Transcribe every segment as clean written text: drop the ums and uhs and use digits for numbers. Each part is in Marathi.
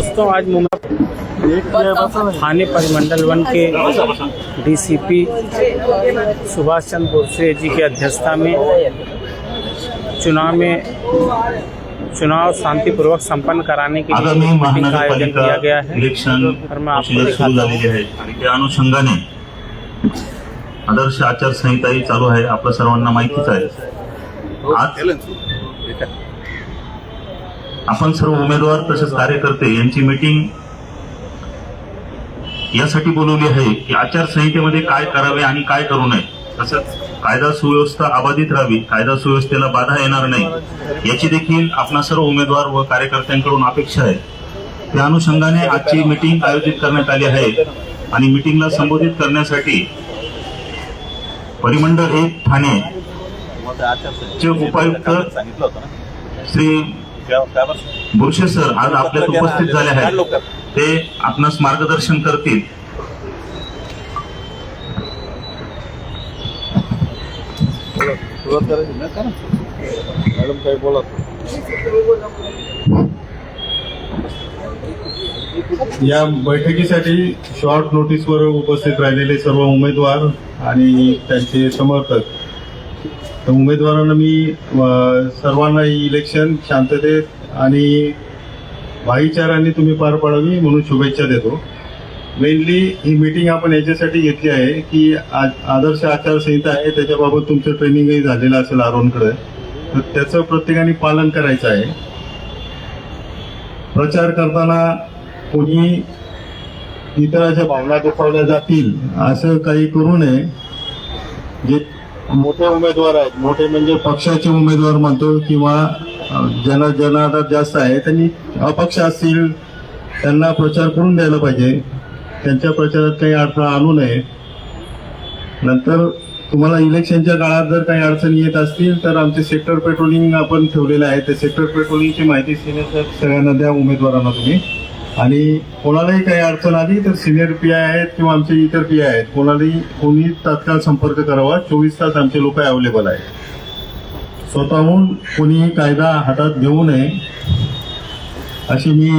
दोस्तों, आज मुंबई थाने परिमंडल 1 के डीसीपी सुभाष चंद्र बोरसे जी की अध्यक्षता में चुनाव शांतिपूर्वक संपन्न कराने के लिए मीटिंग का आयोजन किया गया है और मैं आपको दिखाता हूं। त्या अनुषंगाने आदर्श आचारसंहिताही चालू आहे, आपल्या सर्वांना माहितीच आहे। आज आपण सर्व उमेदवार तसेच कार्यकर्ते यांची मीटिंग यासाठी बोलवली आहे की आचारसंहितेमध्ये काय करावे आणि काय करू नये, तसंच कायदा सुव्यवस्था अबाधित राहावी, कायदा सुव्यवस्थेला बाधा येणार नाही याची देखील आपणा सर्व उमेदवार व कार्यकर्त्यांकडून अपेक्षा आहे। त्या अनुषंगाने आजची मीटिंग आयोजित करण्यात आली आहे आणि मीटिंगला संबोधित करण्यासाठी परिमंडळ 1 ठाणे चे उपायुक्त श्री बोरसे सर आज आपल्यात उपस्थित झाले आहेत। ते आपणास मार्गदर्शन करतील। या बैठकीसाठी शॉर्ट नोटीसवर उपस्थित राहिलेले सर्व उमेदवार आणि त्यांचे समर्थक, तर उमेदवारांना मी सर्वांना इलेक्शन शांततेत आणि भाईचाराने तुम्ही पार पाडावी म्हणून शुभेच्छा देतो। मेनली ही मीटिंग आपण याच्यासाठी घेतली आहे की आदर्श आचारसंहिता आहे, त्याच्याबाबत तुमचं ट्रेनिंगही झालेलं असेल आरोनकडे, तर त्याचं प्रत्येकाने पालन करायचं आहे। प्रचार करताना कोणी इतरांच्या भावना दुखावल्या जातील असं काही करू नये। जे मोठे उमेदवार आहेत, मोठे म्हणजे पक्षाचे उमेदवार म्हणतो किंवा जनाधार जास्त आहे, त्यांनी अपक्ष असतील त्यांना प्रचार करून द्यायला पाहिजे, त्यांच्या प्रचारात काही अडथळा आणू नये। नंतर तुम्हाला इलेक्शनच्या काळात जर काही अडचणी येत असतील तर आमचे सेक्टर पेट्रोलिंग आपण ठेवलेलं आहे, ते सेक्टर पेट्रोलिंगची माहिती सिनियर सगळ्यांना द्या उमेदवारांना तुम्ही। आणि कोणालाही काही अडचण आली तर सिनियर पीआय आहेत किंवा आमचे इतर पीआय आहेत, कोणी तात्काळ संपर्क करावा। 24 तास आमचे लोक अवेलेबल आहेत। स्वतःहून कोणीही कायदा हातात घेऊ नये अशी मी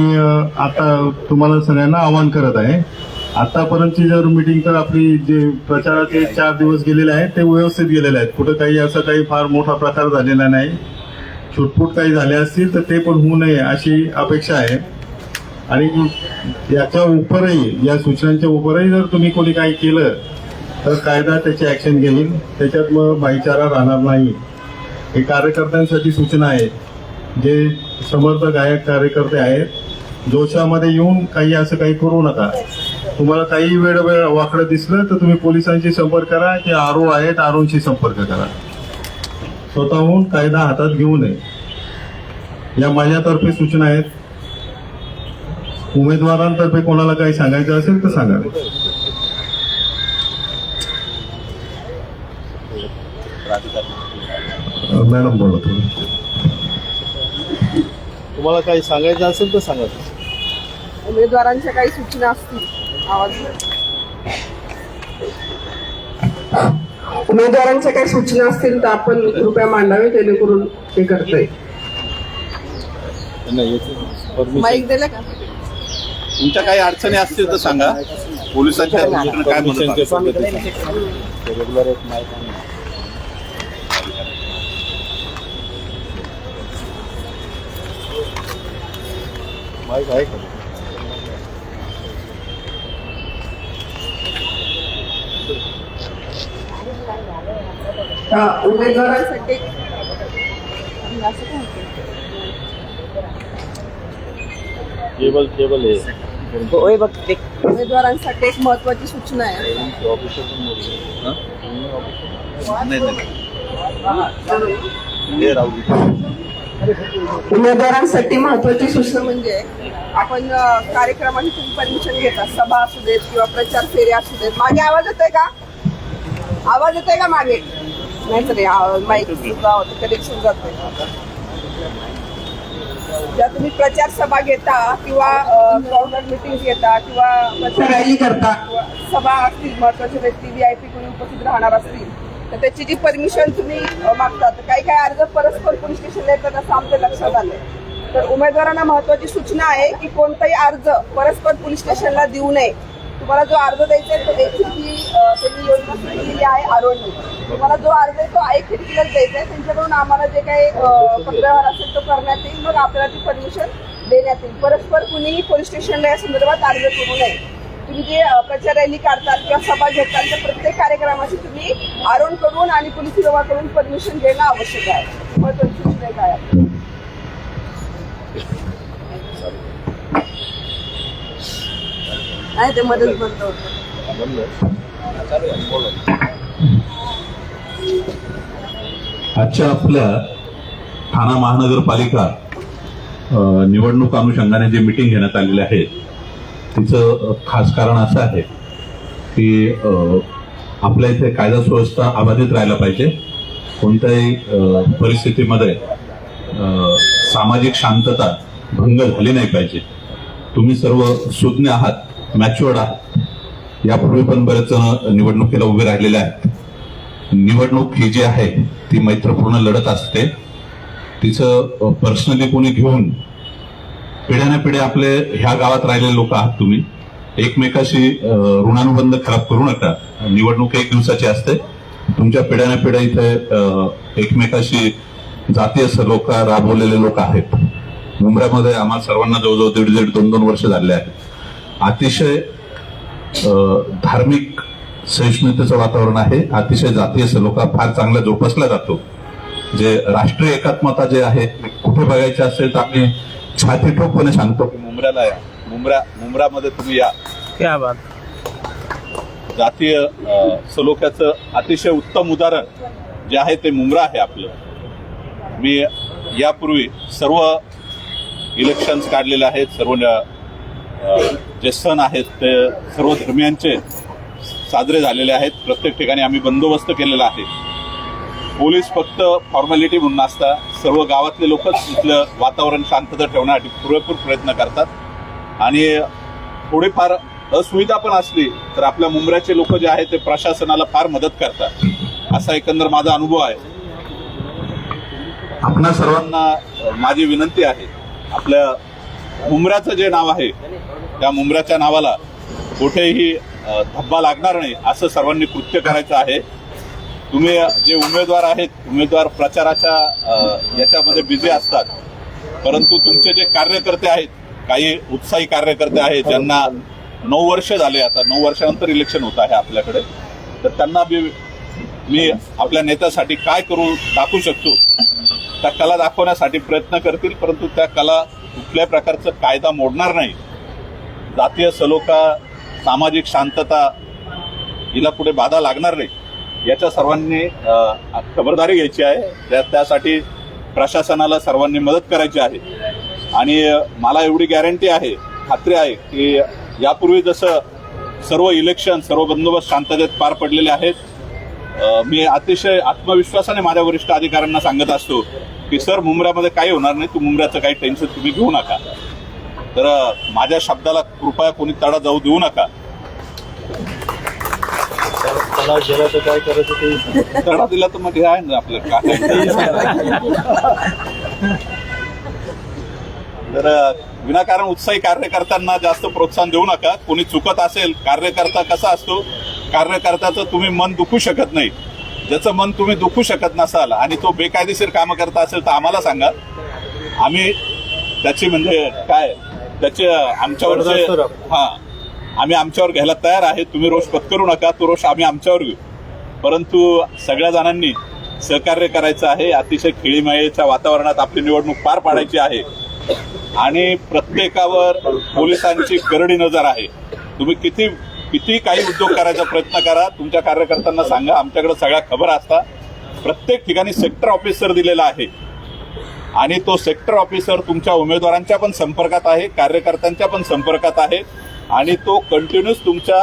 आता तुम्हाला सगळ्यांना आवाहन करत आहे। आतापर्यंतची जर मीटिंग तर आपली जे प्रचाराचे 4 दिवस गेलेले आहेत ते व्यवस्थित गेलेले आहेत, कुठं काही असं काही फार मोठा प्रकार झालेला नाही। छुटपूट काही झाले असतील तर ते पण होऊ नये अशी अपेक्षा आहे। आणि याच्या उपरही, या सूचनांच्या उपरही जर तुम्ही कोणी काही केलं तर कायदा त्याची ऍक्शन घेईल, त्याच्यात मग भाईचारा राहणार नाही। हे कार्यकर्त्यांसाठी सूचना आहे। जे समर्थक आहेत, कार्यकर्ते आहेत, जोशामध्ये येऊन काही असं काही करू नका। तुम्हाला काही वेळ वाकडं दिसलं तर तुम्ही पोलिसांशी संपर्क करा, की आरओ आहेत आरओशी संपर्क करा। स्वतःहून कायदा हातात घेऊ नये, या माझ्यातर्फे सूचना आहेत। उमेदवारांतर्फे कोणाला काही सांगायचं असेल तर सांगा। मॅडम बोला, तुम्हाला काही सांगायचं असेल तर सांगा। उमेदवारांच्या काही सूचना असतील, उमेदवारांच्या काही सूचना असतील तर आपण कृपया मांडावे, जेणेकरून ते करतोय। माईक दिलं का? तुमच्या काही अडचणी असतील तर सांगा, पोलिसांच्या काय म्हणतात। माईक आहे का? उमेदवारांसाठी केबल उमेदवारांसाठी एक महत्वाची सूचना आहे। उमेदवारांसाठी महत्वाची सूचना म्हणजे आपण कार्यक्रमाची तुम्ही परमिशन घेता, सभा असू देत किंवा प्रचार फेऱ्या असू देत। मागे आवाज येतोय का? आवाज येतोय का मागे? नाही तर माईक कनेक्शन जातोय। ज्या तुम्ही प्रचार सभा घेता किंवा कॉर्नर मीटिंग घेता किंवा रॅली करता, सभा असतील, महत्वाचे व्यक्ती VIP कोणी उपस्थित राहणार असतील, तर त्याची जी परमिशन तुम्ही मागता, तर काही अर्ज परस्पर पोलीस स्टेशनला येतात असं आमच्या लक्षात आलं। तर उमेदवारांना महत्वाची सूचना आहे की कोणताही अर्ज परस्पर पोलीस स्टेशनला देऊ नये. तुम्हाला जो अर्ज द्यायचा आहे तो एक खिडकी त्यांनी योजना सुरू केली आहे आरोग्य. तुम्हाला जो अर्ज आहे तो एक खिडकीलाच द्यायचा आहे. त्यांच्याकडून आम्हाला जे काही पत्रव्यवहार असेल तो करण्यात येईल, मग आपल्याला ती परमिशन देण्यात येईल. परस्पर कुणीही पोलीस स्टेशनला या संदर्भात अर्ज करू नये. तुम्ही जे प्रचार रॅली काढताल किंवा सभा घेताल तर प्रत्येक कार्यक्रमाची तुम्ही आरोग्यकडून आणि पोलीस विभागाकडून परमिशन घेणं आवश्यक आहे. महत्वाची सूचना काय आहे? नाही ते मध्येच बंद होतं. आजच्या आपल्या ठाणा महानगरपालिका निवडणूक अनुषंगाने जे मीटिंग घेण्यात आलेली आहे तिचं खास कारण असं आहे की आपल्या इथे कायदा सुव्यवस्था अबाधित राहायला पाहिजे. कोणत्याही परिस्थितीमध्ये सामाजिक शांतता भंग झाली नाही पाहिजे. तुम्ही सर्व सुज्ञ आहात, मॅच्युअर्ड आहात. यापूर्वी पण बरेच जण निवडणुकीला उभे राहिलेले आहेत. निवडणूक ही जी आहे ती मैत्रपूर्ण लढत असते. तिचं पर्सनली कोणी घेऊन पिढ्यानपिढ्या आपले ह्या गावात राहिलेले लोक आहात. तुम्ही एकमेकाशी ऋणानुबंध खराब करू नका. निवडणूक एक दिवसाची असते. तुमच्या पिढ्यानपिढ्या इथे एकमेकाशी जातीय सलोखा राबवलेले लोक आहेत. मुंबईमध्ये आम्हाला सर्वांना जवळजवळ 1.5-2 वर्ष झाले आहेत. अतिशय धार्मिक सहिष्णुतेचं वातावरण आहे. अतिशय जातीय सलोखा फार चांगला जोपासला जातो. जे राष्ट्रीय एकात्मता जे आहे कुठे बघायचे असेल तर आम्ही छाती ठोकपणे सांगतो की मुंब्र्याला या. मुंब्रामध्ये तुम्ही या. क्या बात. जातीय सलोख्याचं अतिशय उत्तम उदाहरण जे आहे ते मुंब्रा आहे आपलं. मी यापूर्वी सर्व इलेक्शन्स काढलेले आहेत. सर्व जे सण आहेत ते सर्व धर्मियांचे साजरे झालेले आहेत. प्रत्येक ठिकाणी आम्ही बंदोबस्त केलेला आहे. पोलीस फक्त फॉर्मॅलिटी म्हणून नसता, सर्व गावातले लोकच इथलं वातावरण शांतता ठेवण्यासाठी पुरेपूर प्रयत्न करतात. आणि थोडीफार असुविधा पण असली तर आपल्या मुंब्र्याचे लोक जे आहेत ते प्रशासनाला फार मदत करतात. असा एकंदर माझा अनुभव आहे. आपणा सर्वांना माझी विनंती आहे, आपल्या मुंब्र्याचं जे नाव आहे त्या मुंब्र्याच्या नावाला कुठेही धब्बा लागणार नाही असं सर्वांनी कृत्य करायचं आहे. तुम्ही जे उमेदवार आहेत, उमेदवार प्रचाराच्या याच्यामध्ये बिझी असतात, परंतु तुमचे जे कार्यकर्ते आहेत, काही उत्साही कार्यकर्ते आहेत ज्यांना 9 वर्ष झाले, आता 9 वर्षानंतर इलेक्शन होत आहे आपल्याकडे, तर त्यांना मी आपल्या नेत्यासाठी काय करू दाखवू शकतो त्या कला दाखवण्यासाठी प्रयत्न करतील. परंतु त्या कला कुठल्याही प्रकारचं कायदा मोडणार नाही. जातीय सलोखा, सामाजिक शांतता हिला पुढे बाधा लागणार नाही याच्या सर्वांनी खबरदारी घ्यायची आहे. त्यासाठी प्रशासनाला सर्वांनी मदत करायची आहे. आणि मला एवढी गॅरंटी आहे, खात्री आहे की यापूर्वी जसं सर्व इलेक्शन, सर्व बंदोबस्त शांततेत पार पडलेले आहेत, मी अतिशय आत्मविश्वासाने माझ्या वरिष्ठ अधिकाऱ्यांना सांगत असतो की सर, मुंब्र्यामध्ये काही होणार नाही, मुंब्र्याचं काही टेन्शन तुम्ही घेऊ नका. तर माझ्या शब्दाला कृपया कोणी तडा जाऊ देऊ नका. तडा दिला तर मग हे आहे ना आपलं काय. तर विनाकारण उत्साही कार्यकर्त्यांना जास्त प्रोत्साहन देऊ नका. कोणी चुकत असेल, कार्यकर्ता कसा असतो, कार्यकर्त्याचं तुम्ही मन दुखू शकत नाही. ज्याचं मन तुम्ही दुखू शकत नसाल आणि तो बेकायदेशीर कामं करता असेल तर आम्हाला सांगा. आम्ही त्याची म्हणजे काय त्याचे आमच्यावरचे आम्ही आमच्यावर घ्यायला तयार आहे. तुम्ही रोष पत्करू नका, तो रोष आम्ही आमच्यावर घेऊ. परंतु सगळ्या जणांनी सहकार्य करायचं आहे. अतिशय खेळीमेळीच्या वातावरणात आपली निवडणूक पार पाडायची आहे आणि प्रत्येकावर पोलिसांची करडी नजर आहे. तुम्ही किती काही उद्योग करायचा प्रयत्न करा, तुमच्या कार्यकर्त्यांना सांगा, आमच्याकडे सगळ्या खबर असतात. प्रत्येक ठिकाणी सेक्टर ऑफिसर दिलेला आहे आणि तो सेक्टर ऑफिसर तुमच्या उमेदवारांच्या पण संपर्कात आहे, कार्यकर्त्यांच्या पण संपर्कात आहे आणि तो कंटिन्यूस तुमच्या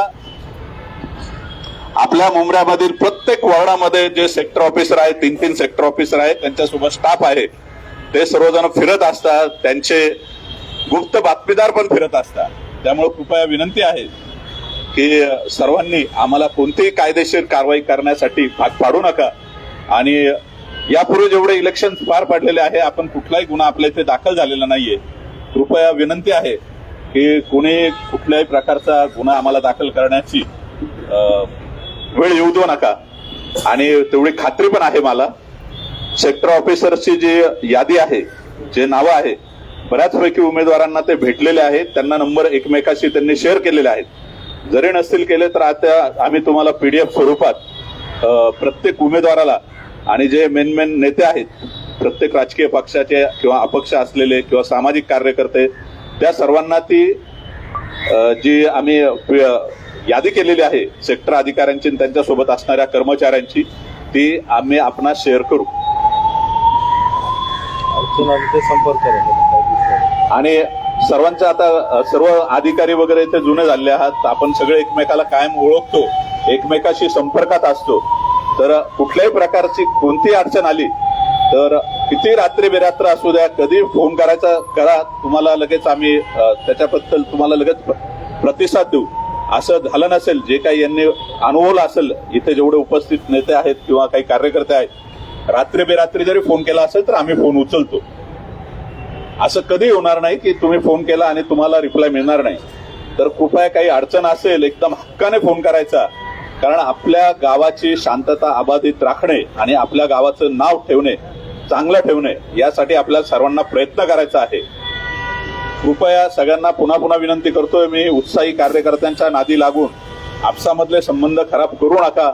आपल्या मुंब्र्यामधील प्रत्येक वॉर्डामध्ये जे सेक्टर ऑफिसर आहेत, 3 सेक्टर ऑफिसर आहेत, त्यांच्यासोबत स्टाफ आहे, ते सर्वजण फिरत असतात. त्यांचे गुप्त बातमीदार पण फिरत असतात. त्यामुळे कृपया विनंती आहे की सर्वांनी आम्हाला कोणतीही कायदेशीर कारवाई करण्यासाठी भाग पाडू नका आणि यापूर्वी जेवढे इलेक्शन पार पाडलेले आहे आपण कुठलाही गुन्हा आपल्या इथे दाखल झालेला नाहीये. कृपया विनंती आहे की कोणी कुठल्याही प्रकारचा गुन्हा आम्हाला दाखल करण्याची वेळ येऊ देऊ नका. आणि तेवढी खात्री पण आहे मला, सेक्टर ऑफिसरची जी यादी आहे, जे नावं आहे, बऱ्याचपैकी उमेदवारांना ते भेटलेले आहेत. त्यांना नंबर एकमेकाशी त्यांनी शेअर केलेले आहेत. जरी नसतील केले तर आता आम्ही तुम्हाला PDF स्वरूपात प्रत्येक उमेदवाराला आणि जे मेन नेते आहेत, प्रत्येक राजकीय पक्षाचे किंवा अपक्ष असलेले किंवा सामाजिक कार्यकर्ते, त्या सर्वांना ती जी आम्ही यादी केलेली आहे सेक्टर अधिकाऱ्यांची आणि त्यांच्यासोबत असणाऱ्या कर्मचाऱ्यांची, ती आम्ही आपणास शेअर करू. आणि सर्वांच्या आता सर्व अधिकारी वगैरे इथे जुने झाले आहात. आपण सगळे एकमेकाला कायम ओळखतो, एकमेकाशी संपर्कात असतो. तर कुठल्याही प्रकारची कोणती अडचण आली तर किती रात्री बेरात्र असू द्या, कधी फोन करायचा करा, तुम्हाला लगेच आम्ही त्याच्याबद्दल तुम्हाला लगेच प्रतिसाद देऊ. असं झालं नसेल, जे काही यांनी अनुभवलं असेल, इथे जेवढे उपस्थित नेते आहेत किंवा काही कार्यकर्ते आहेत, रात्री बेरात्री जरी फोन केला असेल तर आम्ही फोन उचलतो. असं कधी होणार नाही की तुम्ही फोन केला आणि तुम्हाला रिप्लाय मिळणार नाही. तर कृपया काही अडचण असेल एकदम हक्काने फोन करायचा, कारण आपल्या गावाची शांतता अबाधित राखणे आणि आपल्या गावाचं नाव ठेवणे, चांगलं ठेवणे, यासाठी आपल्याला सर्वांना प्रयत्न करायचा आहे. कृपया सगळ्यांना पुन्हा पुन्हा विनंती करतोय मी, उत्साही कार्यकर्त्यांच्या नादी लागून आपसामधले संबंध खराब करू नका,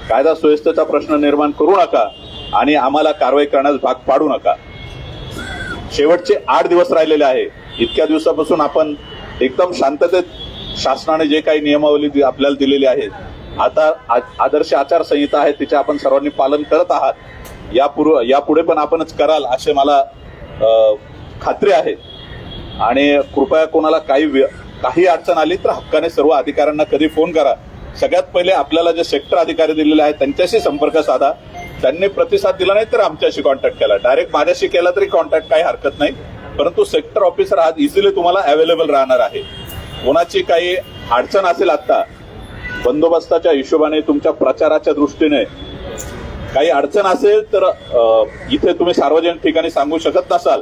कायदा सुव्यवस्थेचा प्रश्न निर्माण करू नका आणि आम्हाला कारवाई करण्यास भाग पाडू नका. शेवटचे 8 दिवस राहिलेले आहे. इतक्या दिवसापासून आपण एकदम शांततेत शासनाने जे काही नियमावली आपल्याला दिलेली आहे, आता आदर्श आचारसंहिता आहे, तिचे आपण सर्वांनी पालन करत आहात. यापुढे पण आपणच कराल असे मला खात्री आहे. आणि कृपया कोणाला काही अडचण आली तर हक्काने सर्व अधिकाऱ्यांना कधी फोन करा. सगळ्यात पहिले आपल्याला जे सेक्टर अधिकारी दिलेले आहेत त्यांच्याशी संपर्क साधा. त्यांनी प्रतिसाद दिला नाही तर आमच्याशी कॉन्टॅक्ट केला, डायरेक्ट माझ्याशी केला तरी कॉन्टॅक्ट, काही हरकत नाही. परंतु सेक्टर ऑफिसर आज इझिली तुम्हाला अवेलेबल राहणार आहे. कोणाची काही अडचण असेल, आता बंदोबस्ताच्या हिशोबाने, तुमच्या प्रचाराच्या दृष्टीने काही अडचण असेल तर इथे तुम्ही सार्वजनिक ठिकाणी सांगू शकत नसाल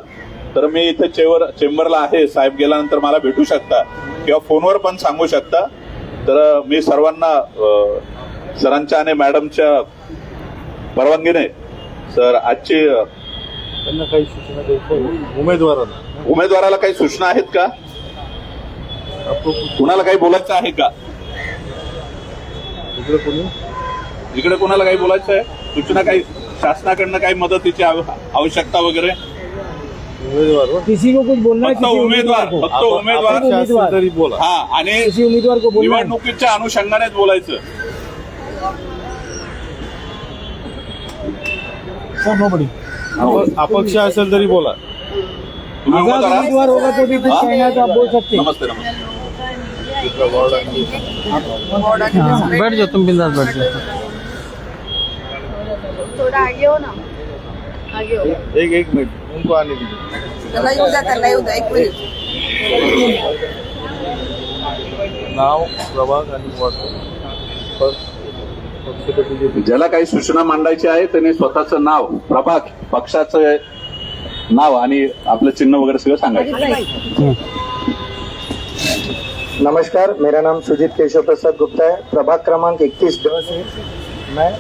तर मी इथे चेंबरला आहे, साहेब गेल्यानंतर मला भेटू शकता किंवा फोनवर पण सांगू शकता. तर मी सर्वांना सरांच्या आणि मॅडमच्या परवानगीने सर आजची काही सूचना द्यायच्या उमेदवाराला काही सूचना आहेत का? कुणाला काही बोलायचं आहे का? इकडे कोणाला काही बोलायचं आहे? सूचना काही शासनाकडनं काही मदतीची आवश्यकता वगैरे? किसी को कुछ बोलना है, फक्त उमेदवार तरी बोला. हा, आणि किसी उम्मीदवार को बोलना है. निवडणुकीच्या अनुषंगानेच बोलायचं. अपक्ष असेल तरी बोला. तुम्ही अगर उमेदवार आहात? उम्मीदवार होगा तो भी कुछ हाँ? कहना है तो आप बोल सकते हैं. नमस्ते. बैठ जाओ, तुम बिंदास बैठ जाओ. थोड़ा आगे हो ना, आगे हो. एक मिनिट उनको आने दीजिए. त्याला येऊ द्या 1 मिनिट. नाव, प्रभाग आणि ज्याला काही सूचना मांडायची आहे त्यांनी स्वतःचं नाव, प्रभाग, पक्षाचं नाव आणि आपलं चिन्ह वगैरे सगळं सांगायचं. नमस्कार, मेरा नाम सुजीत केशव प्रसाद गुप्ता है, प्रभाग क्रमांक 21 से मैं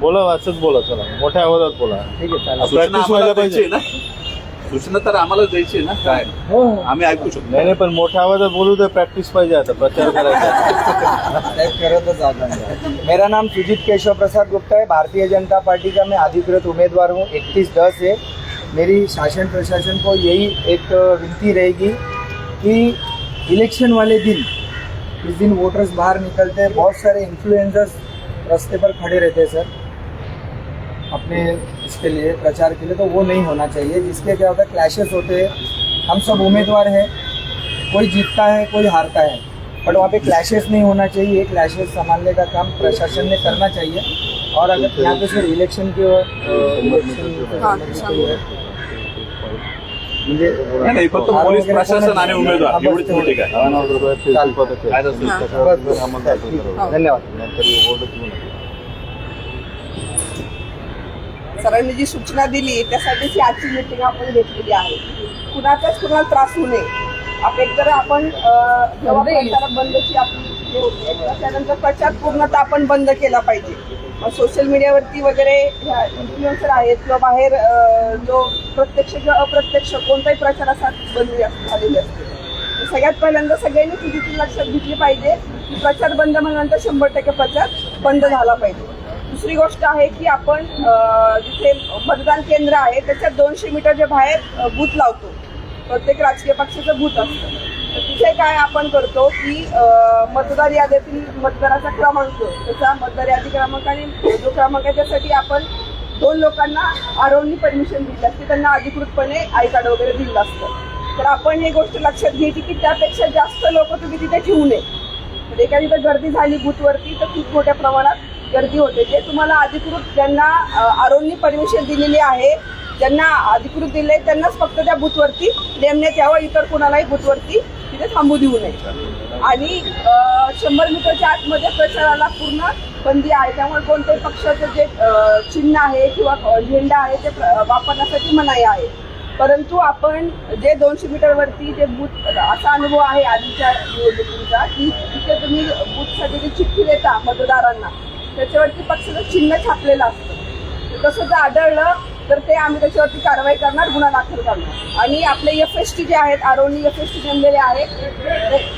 बोला, वाचत बोला, चला मोठ्या आवाजात बोला. ठीक आहे, सूचना प्रॅक्टिस आम्हाला व्हायला द्यायची पाहिजे ना, सूचना तर आम्हाला द्यायची ना. काय आम्ही ऐकू शकतो? नाही, पण मोठ्या आवाजात बोलू तर प्रॅक्टिस पाहिजे. आता प्रचार करायचा. मेरा नाम सुजीत केशव प्रसाद गुप्ता है, भारतीय जनता पार्टी का मैं अधिकृत उम्मीदवार हूँ 21-10 से. मेरी शासन प्रशासन को यही एक विनती रहेगी कि इलेक्शन वाले दिन, इस दिन वोटर्स बाहर निकलते हैं, बहुत सारे इन्फ्लुएंसर्स रास्ते पर खड़े रहते हैं सर अपने इसके लिए, प्रचार के लिए, तो वो नहीं होना चाहिए. जिसके क्या होता है, क्लैशेस होते हैं. हम सब उम्मीदवार हैं, कोई जीतता है कोई हारता है, बट वहाँ पे क्लैशेस नहीं होना चाहिए. ये क्लैशेस संभालने का काम प्रशासन ने करना चाहिए. और अगर यहाँ पे फिर इलेक्शन के नाही, फक्त पोलीस प्रशासन आणि उमेदवार एवढीच मोठी काय. धन्यवाद. सरांनी जी सूचना दिली त्यासाठीच ही आजची मीटिंग आपण घेतलेली आहे. कुणाला त्रास होऊ नये. एकतर आपण जेव्हा प्रचार बंदची आपली हे होते त्यानंतर प्रचार पूर्णतः आपण बंद केला पाहिजे. सोशल मीडियावरती वगैरे ह्या इन्फ्लुएन्सर आहेत किंवा बाहेर जो प्रत्यक्ष किंवा अप्रत्यक्ष कोणताही प्रचारासाठी बंदी झालेली असते. सगळ्यात पहिल्यांदा सगळ्यांनी तिथे लक्षात घेतली पाहिजे की प्रचार बंद म्हणल्यानंतर 100% प्रचार बंद झाला पाहिजे. दुसरी गोष्ट आहे की आपण जिथे मतदान केंद्र आहे त्याच्या 200 मीटरच्या बाहेर बूथ लावतो. प्रत्येक राजकीय पक्षाचं बूथ असतं. तर तिथे काय आपण करतो की मतदार यादीतील मतदाराचा क्रमांक त्याचा मतदार यादी क्रमांक आणि जो क्रमांक आहे त्यासाठी आपण 2 लोकांना आरोग्य परमिशन दिली असते. त्यांना अधिकृतपणे आय कार्ड वगैरे दिलं असतं. तर आपण ही गोष्ट लक्षात घ्यायची की त्यापेक्षा जास्त लोक तुम्ही तिथे ठेवू नये. म्हणजे एखादी तर गर्दी झाली बूथवरती तर खूप मोठ्या प्रमाणात गर्दी होते. जे तुम्हाला अधिकृत ज्यांना आरोग्य परमिशन दिलेली आहे ज्यांना अधिकृत दिले त्यांनाच फक्त त्या बूथवरती नेमण्यात यावं. इतर कोणालाही बूथवरती तिथे थांबू देऊ नये. आणि 100 मीटरच्या आतमध्ये प्रचाराला पूर्ण बंदी आहे. त्यामुळे कोणत्याही पक्षाचं जे चिन्ह आहे किंवा झेंडा आहे ते वापरण्यासाठी मनाई आहे. परंतु आपण जे 200 मीटरवरती जे बूथ असा अनुभव आहे आधीच्या निवडणुकीचा की तिथे तुम्ही बूथसाठी जी चिठ्ठी देता मतदारांना त्याच्यावरती पक्षाचं चिन्ह छापलेलं असतं. तसं जर आढळलं तर ते आम्ही त्याच्यावरती कारवाई करणार, गुन्हा दाखल करणार. आणि आपले FST जे आहेत आरोनी FST नेमलेले आहेत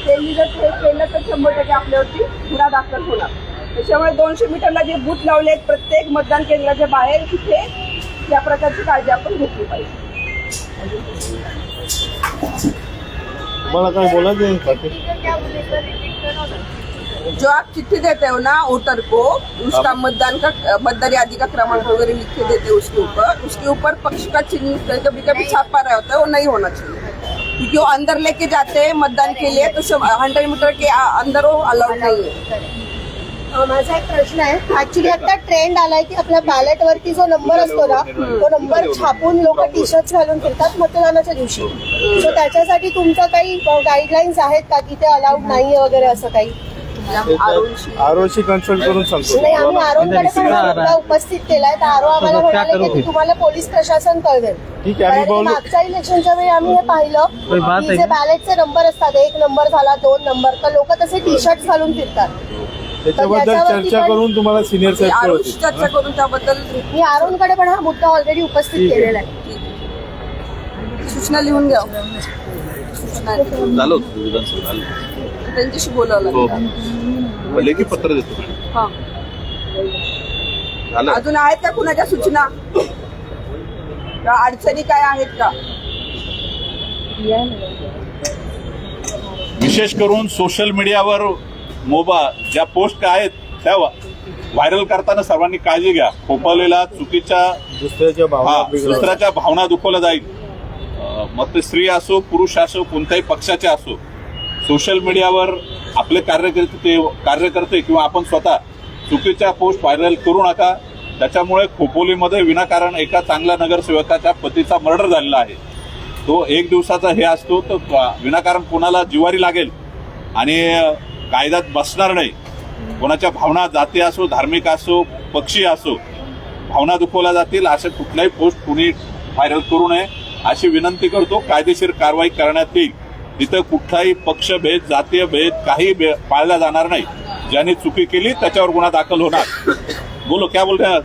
त्यांनी जर हे केलं तर 100% आपल्यावरती गुन्हा दाखल होणार. त्याच्यामुळे 200 मीटरला जे बूथ लावले आहेत प्रत्येक मतदान केंद्राच्या बाहेर तिथे या प्रकारची काळजी आपण घेतली पाहिजे. मला काय बोलायचं जो आप चिट्ठी देते हो ना वोटर को उसका मतदार यादी का क्रमांक वगैरह लिख के देते हो उसके ऊपर पक्ष का चिन्ह कभी कभी छापा रहा होता है वो नहीं होना चाहिए. क्योंकि वो अंदर लेके जाते हैं मतदान के लिए तो 100 मीटर के अंदर वो अलाउड नहीं है. माझा एक प्रश्न आहे. ऍक्च्युली आता ट्रेंड आलाय की आपल्या बॅलेट वरती जो नंबर असतो ना तो नंबर छापून लोक टी शर्ट घालून फिरतात मतदानाच्या दिवशी. सो त्याच्यासाठी तुमचं काही गाईडलाईन्स आहेत का की ते अलाउड नाहीये वगैरे असं काही? आरोशी कन्सल्ट करून सांगतो. नाही, आम्ही आरोग्याकडे पण मुद्दा उपस्थित केलाय. तर आरो आम्हाला म्हणाले की तुम्हाला पोलीस प्रशासन कळवेल. ठीक आहे, आम्ही बोलू. मागच्या इलेक्शनच्या वेळी आम्ही हे पाहिलं की जे बॅलेटचे नंबर असतात 1 नंबर झाला 2 नंबर तर लोक तसे टी शर्ट घालून फिरतात. त्याच्याबद्दल चर्चा करून तुम्हाला सिनियर साहेब कळवतील. चर्चा करून त्याबद्दल मी आरोनकडे पण हा मुद्दा ऑलरेडी उपस्थित केलेला आहे. सूचना लिहून घ्या. सूचना त्यांच्याशी बोलावं लागेल. लेखी पत्र देतो. हा. अजून आहेत का कुणाच्या सूचना अडचणी काय आहेत का? विशेष करून सोशल मीडियावर ज्या पोस्ट आहेत त्या व्हायरल करताना सर्वांनी काळजी घ्या. खोपवलेला चुकीच्या दुसऱ्याच्या भावना दुखवल्या जाईल. मग ते स्त्री असो पुरुष असो कोणत्याही पक्षाचे असो सोशल मीडियावर आपले कार्यकर्ते किंवा आपण स्वतः चुकीच्या पोस्ट व्हायरल करू नका. त्याच्यामुळे खोपोलीमध्ये विनाकारण एका चांगल्या नगरसेवकाच्या पतीचा मर्डर झालेला आहे. तो 1 दिवसाचा हे असतो तो विनाकारण कोणाला जिवारी लागेल आणि कायद्यात बसणार नाही. कोणाच्या भावना जाती असो धार्मिक असो पक्षी असो भावना दुखवल्या जातील असे कुठल्याही पोस्ट कुणी व्हायरल करू नये अशी विनंती करतो. कायदेशीर कारवाई करण्यात येईल. तिथं कुठलाही पक्षभेद जातीय भेद काही पाळला जाणार नाही. ज्यांनी चुकी केली त्याच्यावर गुन्हा दाखल होणार. बोलो क्या बोल रहे हैं?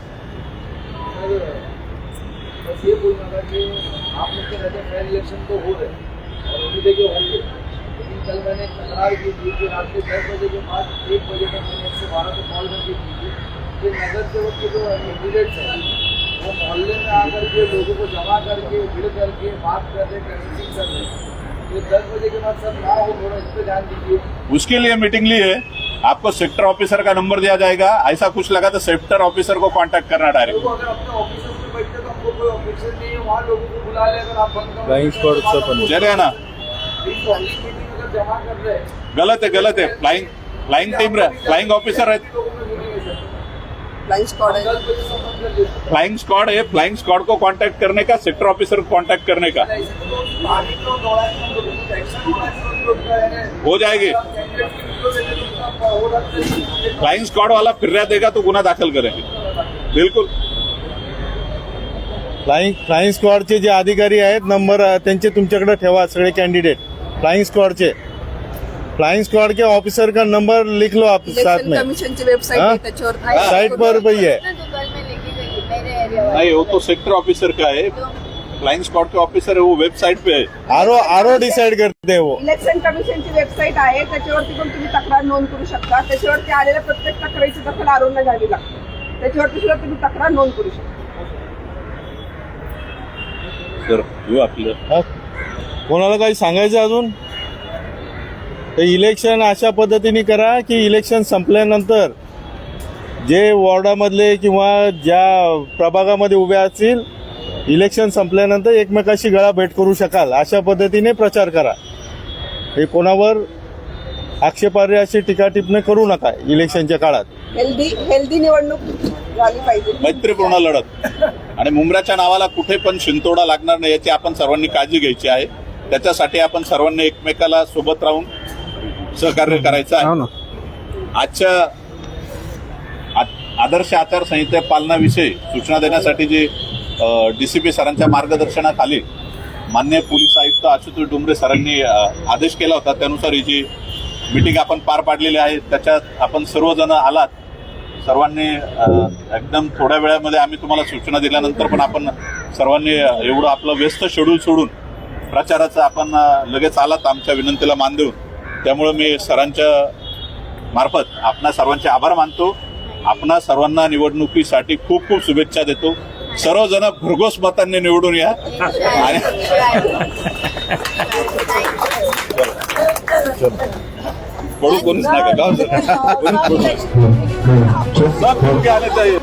कल मैंने तकरार की थी कि रात के 10 बजे के बाद 1 बजे तक मैंने 112 को कॉल करके की थी कि नगर सेवक के जो कैंडिडेट्स हैं वो मोहल्ले में आकर के लोगों को जमा करके भीड़ करके बात कर रहे कन्विंसिंग कर रहे. ये 10 बजे के बाद सब ना हो थोड़ा इस पर ध्यान दीजिए. उसके लिए मीटिंग ली है. आपको सेक्टर ऑफिसर का नंबर दिया जाएगा. ऐसा कुछ लगा तो सेक्टर ऑफिसर को कांटेक्ट करना डायरेक्ट. अगर अपने ऑफिसर्स में बैठते तो हमको कोई ऑब्जेक्शन नहीं है. वहाँ लोगों को बुला ले अगर आप बंद चले ना जमा कर रहे गलत है फ्लाइंग टीम फ्लाइंग ऑफिसर है. फ्लाइंग स्क्वाड है। फ्लाइंग स्क्वाड है, फ्लाइंग स्क्वाड को कांटेक्ट करने का, सेक्टर ऑफिसर को कांटेक्ट करने का हो जाएगी। फ्लाइंग स्क्वाड वाला फिर्याद देगा तो गुन्हा दाखल करेंगे, बिल्कुल। फ्लाइंग स्क्वॉडचे जे अधिकारी आहेत नंबर त्यांचे तुमच्याकडे ठेवा, सगळे कैंडिडेट फ्लाइंग स्क्वाड के ऑफिसर का नंबर लिख लो आप साथ इलेक्शन में। कमीशन ची वेबसाइट हाँ? आहे त्याच्यावर साइट पर भी है। नहीं, वो तो सेक्टर ऑफिसर का है, फ्लाइंग स्क्वाड के ऑफिसर है, वो वेबसाइट पे है। आरो डिसाइड करते हैं वो। इलेक्शन कमिशनची वेबसाईट आहे, त्याच्यावरती पण तुम्ही तक्रार नोंद करू शकता। त्याच्यावरती आलेल्या प्रत्येक तक्रारीची दखल आरोग्य घ्यावी लागते, त्याच्यावरती सुद्धा तुम्ही तक्रार नोंद करू शकता। सर, येऊ आपलं हा? कोणाला काही सांगायचं अजून? तर इलेक्शन अशा पद्धतीने करा की इलेक्शन संपल्यानंतर जे वॉर्डामधले किंवा ज्या प्रभागामध्ये उभे असतील, इलेक्शन संपल्यानंतर एकमेकाशी गळाभेट करू शकाल अशा पद्धतीने प्रचार करा। हे कोणावर आक्षेपार्ह अशी टीका टिप्पणी करू नका इलेक्शनच्या काळात। हेल्दी निवडणूक झाली पाहिजे, मैत्रीपूर्ण लढत, आणि मुंब्र्याच्या नावाला कुठे पण शिंतोडा लागणार नाही याची आपण सर्वांनी काळजी घ्यायची आहे। त्याच्यासाठी आपण सर्वांनी एकमेकाला सोबत राहून सहकार्य करायचं आहे। आजच्या आदर्श आचारसंहिते पालनाविषयी सूचना देण्यासाठी जे डीसीपी सरांच्या मार्गदर्शनाखाली माननीय पोलीस आयुक्त आशुतोष डुमरे सरांनी आदेश केला होता, त्यानुसार ही जी मीटिंग आपण पार पाडलेली आहे त्याच्यात आपण सर्वजण आलात। सर्वांनी एकदम थोड्या वेळामध्ये आम्ही तुम्हाला सूचना दिल्यानंतर पण आपण सर्वांनी एवढं आपलं व्यस्त शेड्यूल सोडून प्रचाराचं आपण लगेच आलात आमच्या विनंतीला मान देऊन। त्यामुळे मी सरांच्या मार्फत आपणा सर्वांचे आभार मानतो। आपणा सर्वांना निवडणुकीसाठी खूप खूप शुभेच्छा देतो। सर्वजण भरघोस मतांनी निवडून या आणि पडू कोणीच नका गाव सब आने चाहिए।